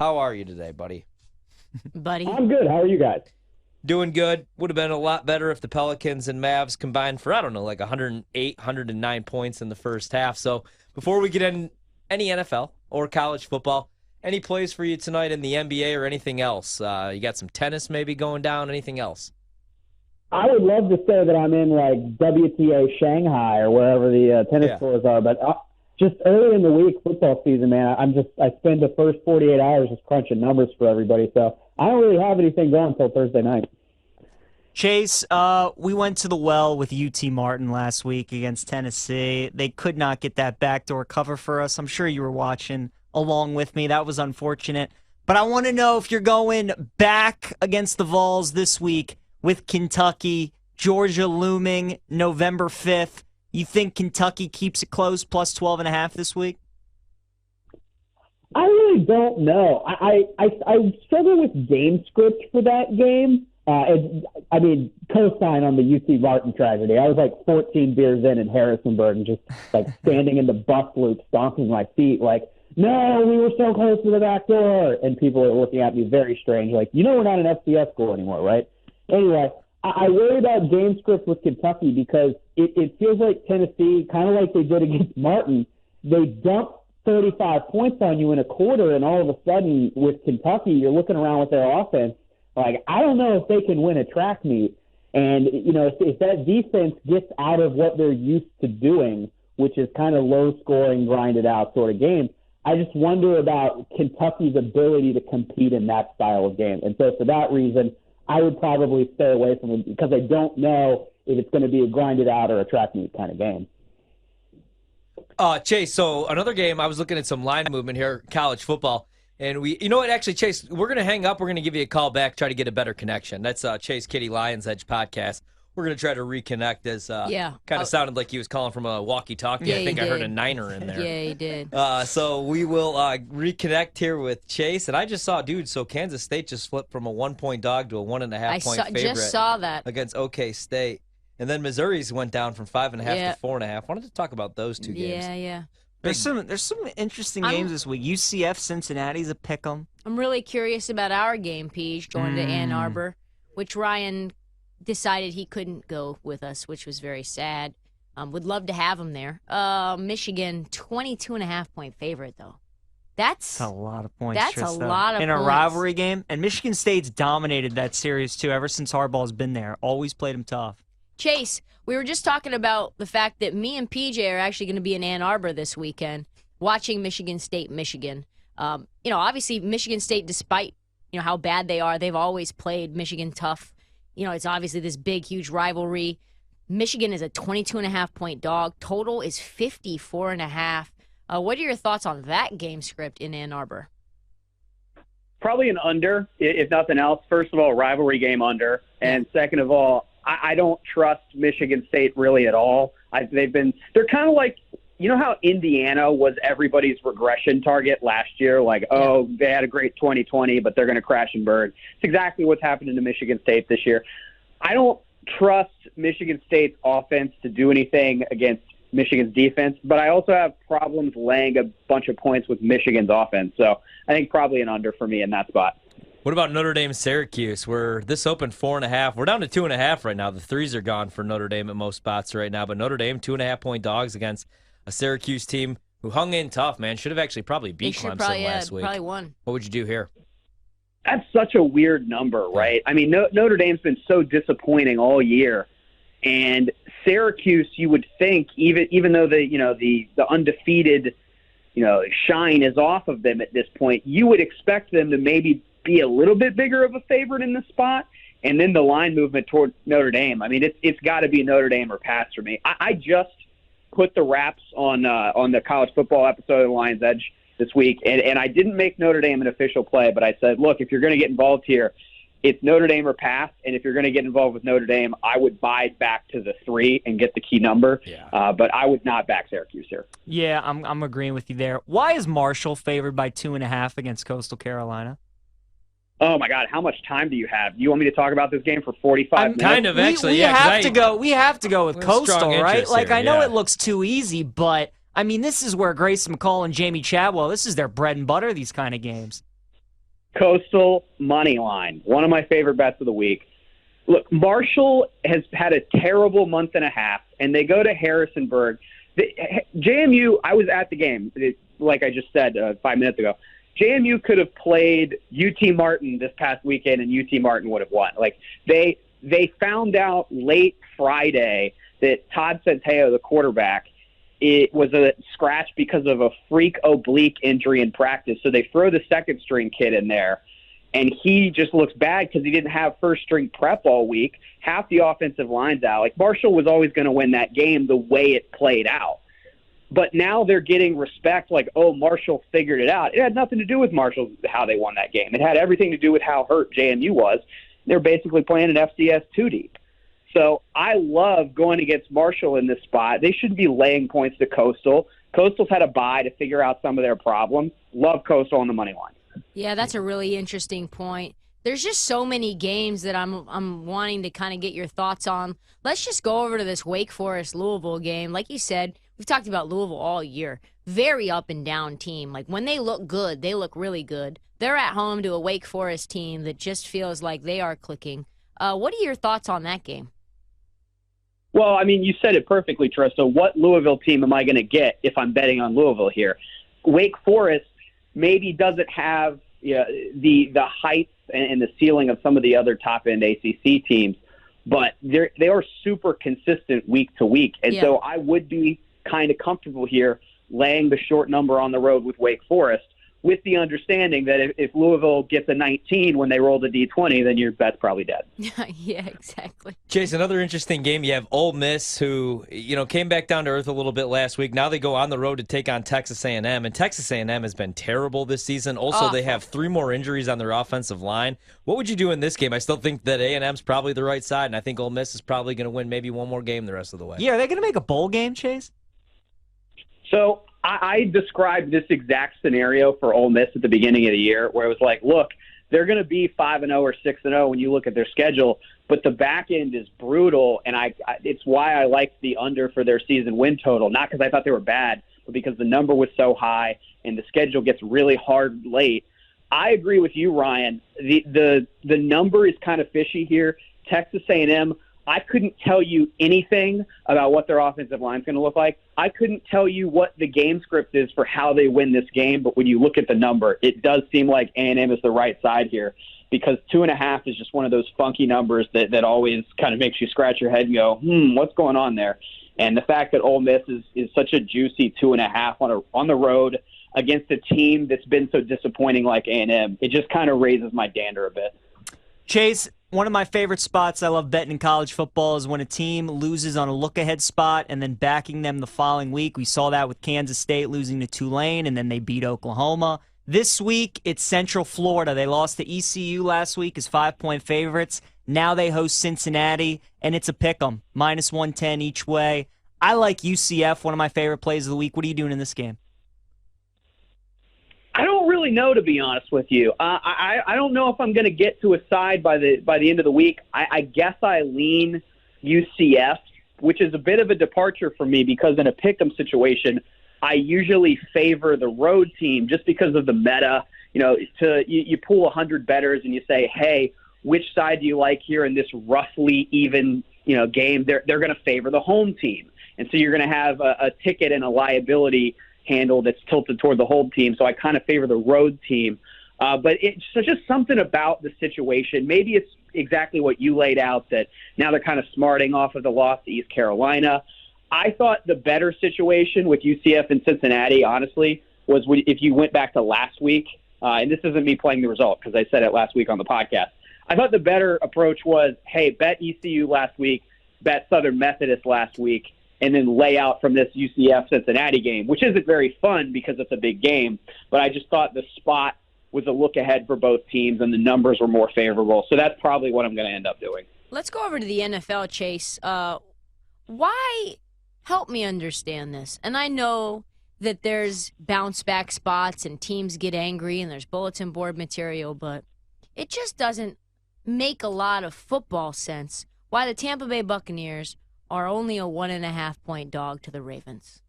How are you today, buddy? Buddy. I'm good. How are you guys? Doing good. Would have been a lot better if the Pelicans and Mavs combined for, 108, 109 points in the first half. So before we get in any NFL or college football, any plays for you tonight in the NBA or anything else? You got some tennis maybe going down, anything else? I would love to say that I'm in like WTA Shanghai or wherever the tennis stores are, but just early in the week, football season, man, I spend the first 48 hours just crunching numbers for everybody, so I don't really have anything going until Thursday night. Chase, we went to the well with UT Martin last week against Tennessee. They could not get that backdoor cover for us. I'm sure you were watching along with me. That was unfortunate. But I want to know if you're going back against the Vols this week with Kentucky, Georgia looming November 5th. You think Kentucky keeps it close, plus 12.5 this week? I really don't know. I struggle with game script for that game. Co-sign on the UT Martin tragedy. I was like 14 beers in Harrisonburg and just like standing in the bus loop, stomping my feet like, no, we were so close to the back door. And people are looking at me very strange, like, we're not an FCS school anymore, right? Anyway, I worry about game script with Kentucky because it feels like Tennessee, kind of like they did against Martin, they dump 35 points on you in a quarter, and all of a sudden with Kentucky, you're looking around with their offense, like, I don't know if they can win a track meet. And, if that defense gets out of what they're used to doing, which is kind of low-scoring, grinded-out sort of game, I just wonder about Kentucky's ability to compete in that style of game. And so for that reason, I would probably stay away from it because I don't know if it's going to be a grinded-out or a track meet kind of game. Chase, so another game, I was looking at some line movement here, college football. And actually, Chase, we're going to hang up. We're going to give you a call back, try to get a better connection. That's Chase Kiddy, Lions Edge podcast. We're going to try to reconnect as kind of sounded like he was calling from a walkie-talkie. Yeah, I think I heard a Niner in there. Yeah, he did. So we will reconnect here with Chase. And I just saw, so Kansas State just flipped from a 1-point dog to a 1.5-point favorite. Just saw that. Against OK State. And then Missouri's went down from 5.5 to 4.5. Wanted to talk about those two games. Yeah. There's some interesting games this week. UCF Cincinnati's a pick'em. I'm really curious about our game, Peach, going to Ann Arbor, which Ryan decided he couldn't go with us, which was very sad. Would love to have him there. Michigan, 22.5-point favorite, though. That's a lot of points. That's a lot of points. In a rivalry game. And Michigan State's dominated that series, too, ever since Harbaugh's been there. Always played them tough. Chase, we were just talking about the fact that me and PJ are actually going to be in Ann Arbor this weekend watching Michigan State, Michigan. Obviously Michigan State, despite, how bad they are, they've always played Michigan tough. It's obviously this big, huge rivalry. Michigan is a 22.5-point dog. Total is 54.5. What are your thoughts on that game script in Ann Arbor? Probably an under, if nothing else. First of all, rivalry game under. And second of all, I don't trust Michigan State really at all. They're kind of like, how Indiana was everybody's regression target last year? Like, they had a great 2020, but they're going to crash and burn. It's exactly what's happening to Michigan State this year. I don't trust Michigan State's offense to do anything against Michigan's defense, but I also have problems laying a bunch of points with Michigan's offense. So I think probably an under for me in that spot. What about Notre Dame, Syracuse? This opened 4.5. We're down to 2.5 right now. The threes are gone for Notre Dame at most spots right now. But Notre Dame, 2.5-point dogs against a Syracuse team who hung in tough, man. Should have actually probably beat Clemson last week. Probably won. What would you do here? That's such a weird number, right? I mean, Notre Dame's been so disappointing all year. And Syracuse, you would think, even though the undefeated, shine is off of them at this point, you would expect them to maybe be a little bit bigger of a favorite in this spot, and then the line movement toward Notre Dame. I mean, it's got to be Notre Dame or pass for me. I just put the wraps on the college football episode of the Lions Edge this week, and I didn't make Notre Dame an official play, but I said, look, if you're going to get involved here, it's Notre Dame or pass, and if you're going to get involved with Notre Dame, I would buy back to the 3 and get the key number, but I would not back Syracuse here. Yeah, I'm agreeing with you there. Why is Marshall favored by 2.5 against Coastal Carolina? Oh, my God. How much time do you have? Do you want me to talk about this game for 45 minutes? Kind of, actually. We have to go with Coastal, right? Like, here, I know it looks too easy, but, I mean, this is where Grace McCall and Jamie Chadwell, this is their bread and butter, these kind of games. Coastal money line, one of my favorite bets of the week. Look, Marshall has had a terrible month and a half, and they go to Harrisonburg. JMU, I was at the game, like I just said 5 minutes ago. JMU could have played UT Martin this past weekend, and UT Martin would have won. Like they found out late Friday that Todd Centeio, the quarterback, it was a scratch because of a freak oblique injury in practice. So they throw the second-string kid in there, and he just looks bad because he didn't have first-string prep all week. Half the offensive line's out. Like, Marshall was always going to win that game the way it played out. But now they're getting respect like, oh, Marshall figured it out. It had nothing to do with Marshall, how they won that game. It had everything to do with how hurt JMU was. They're basically playing an FCS 2-deep. So I love going against Marshall in this spot. They shouldn't be laying points to Coastal. Coastal's had a bye to figure out some of their problems. Love Coastal on the money line. Yeah, that's a really interesting point. There's just so many games that I'm wanting to kind of get your thoughts on. Let's just go over to this Wake Forest Louisville game. Like you said, we've talked about Louisville all year. Very up and down team. Like when they look good, they look really good. They're at home to a Wake Forest team that just feels like they are clicking. What are your thoughts on that game? Well, I mean, you said it perfectly, Trista. What Louisville team am I going to get if I'm betting on Louisville here? Wake Forest maybe doesn't have the height and the ceiling of some of the other top-end ACC teams, but they are super consistent week to week. And so I would be kind of comfortable here laying the short number on the road with Wake Forest, with the understanding that if Louisville gets a 19 when they roll the D20, then your bet's probably dead. Yeah, exactly. Chase, another interesting game. You have Ole Miss, who came back down to earth a little bit last week. Now they go on the road to take on Texas A&M, and Texas A&M has been terrible this season. Also, They have 3 more injuries on their offensive line. What would you do in this game? I still think that A&M's probably the right side, and I think Ole Miss is probably going to win maybe one more game the rest of the way. Yeah, are they going to make a bowl game, Chase? So I described this exact scenario for Ole Miss at the beginning of the year, where it was like, look, they're going to be 5-0 or 6-0 when you look at their schedule, but the back end is brutal, and it's why I liked the under for their season win total, not because I thought they were bad, but because the number was so high and the schedule gets really hard late. I agree with you, Ryan. The number is kind of fishy here. Texas A&M, I couldn't tell you anything about what their offensive line is going to look like. I couldn't tell you what the game script is for how they win this game, but when you look at the number, it does seem like A&M is the right side here, because 2.5 is just one of those funky numbers that always kind of makes you scratch your head and go, what's going on there? And the fact that Ole Miss is such a juicy 2.5 on the road against a team that's been so disappointing like A&M, it just kind of raises my dander a bit. Chase, one of my favorite spots I love betting in college football is when a team loses on a look-ahead spot and then backing them the following week. We saw that with Kansas State losing to Tulane, and then they beat Oklahoma. This week, it's Central Florida. They lost to ECU last week as 5-point favorites. Now they host Cincinnati, and it's a pick-em, -110 each way. I like UCF, one of my favorite plays of the week. What are you doing in this game? I don't really know, to be honest with you. I don't know if I'm going to get to a side by the end of the week. I guess I lean UCF, which is a bit of a departure for me because in a pick'em situation, I usually favor the road team just because of the meta. You pull 100 bettors and you say, hey, which side do you like here in this roughly even game? They're going to favor the home team, and so you're going to have a ticket and a liability handle that's tilted toward the home team, so I kind of favor the road team. But it's just something about the situation. Maybe it's exactly what you laid out, that now they're kind of smarting off of the loss to East Carolina. I thought the better situation with UCF and Cincinnati, honestly, was if you went back to last week, and this isn't me playing the result because I said it last week on the podcast. I thought the better approach was, hey, bet ECU last week, bet Southern Methodist last week, and then lay out from this UCF-Cincinnati game, which isn't very fun because it's a big game. But I just thought the spot was a look ahead for both teams, and the numbers were more favorable. So that's probably what I'm going to end up doing. Let's go over to the NFL, Chase. Why? Help me understand this. And I know that there's bounce-back spots and teams get angry and there's bulletin board material, but it just doesn't make a lot of football sense why the Tampa Bay Buccaneers are only a 1.5-point dog to the Ravens.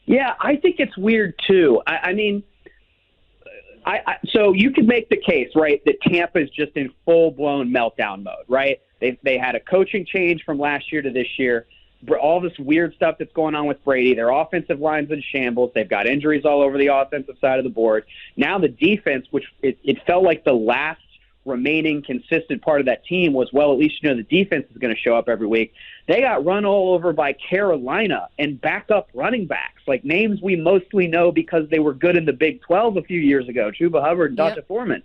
Yeah, I think it's weird too. I mean, So you could make the case, right, that Tampa is just in full-blown meltdown mode, right? They had a coaching change from last year to this year. All this weird stuff that's going on with Brady. Their offensive line's in shambles. They've got injuries all over the offensive side of the board. Now the defense, which it felt like the last remaining consistent part of that team was, well, at least the defense is going to show up every week. They got run all over by Carolina and backup running backs, like names we mostly know because they were good in the Big 12 a few years ago, Chuba Hubbard and Dante Foreman.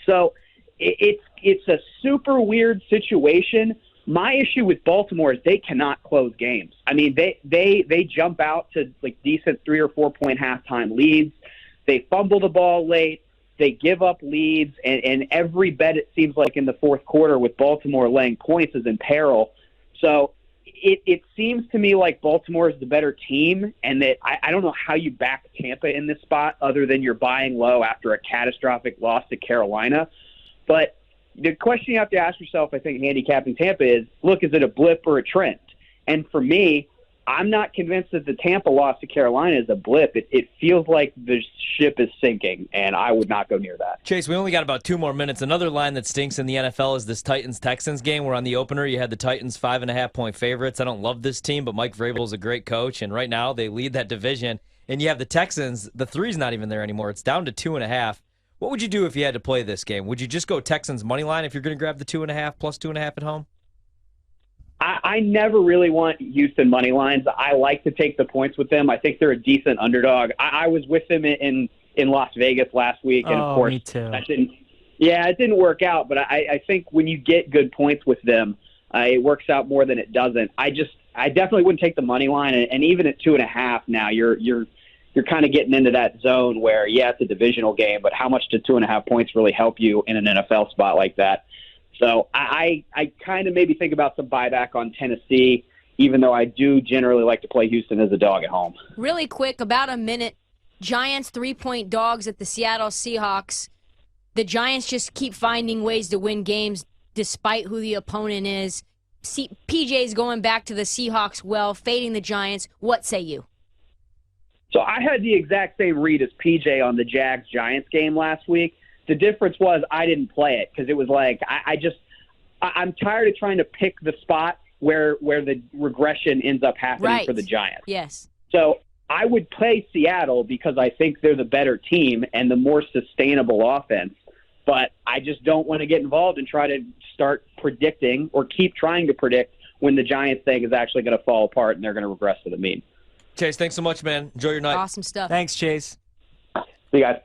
So it's a super weird situation. My issue with Baltimore is they cannot close games. I mean, they jump out to like decent 3 or 4 point halftime leads. They fumble the ball late. They give up leads, and every bet it seems like in the fourth quarter with Baltimore laying points is in peril. So it seems to me like Baltimore is the better team, and that I don't know how you back Tampa in this spot other than you're buying low after a catastrophic loss to Carolina. But the question you have to ask yourself, I think, handicapping Tampa is, look, is it a blip or a trend? And for me, I'm not convinced that the Tampa loss to Carolina is a blip. It feels like the ship is sinking, and I would not go near that. Chase, we only got about 2 more minutes. Another line that stinks in the NFL is this Titans-Texans game, where on the opener you had the Titans 5.5-point favorites. I don't love this team, but Mike Vrabel is a great coach, and right now they lead that division. And you have the Texans, the 3's not even there anymore. It's down to 2.5. What would you do if you had to play this game? Would you just go Texans money line if you're going to grab the 2.5 plus 2.5 at home? I never really want Houston money lines. I like to take the points with them. I think they're a decent underdog. I was with them in Las Vegas last week, and of course, me too. It didn't work out. But I think when you get good points with them, it works out more than it doesn't. I definitely wouldn't take the money line, and even at 2.5 now, you're kind of getting into that zone where, it's a divisional game, but how much do 2.5 points really help you in an NFL spot like that? So I kind of maybe think about some buyback on Tennessee, even though I do generally like to play Houston as a dog at home. Really quick, about a minute. Giants 3-point dogs at the Seattle Seahawks. The Giants just keep finding ways to win games despite who the opponent is. PJ's going back to the Seahawks fading the Giants. What say you? So I had the exact same read as PJ on the Jags-Giants game last week. The difference was I didn't play it because it was like I'm tired of trying to pick the spot where the regression ends up happening for the Giants. Yes. So I would play Seattle because I think they're the better team and the more sustainable offense. But I just don't want to get involved and try to start predicting or keep trying to predict when the Giants thing is actually going to fall apart and they're going to regress to the mean. Chase, thanks so much, man. Enjoy your night. Awesome stuff. Thanks, Chase. See you guys.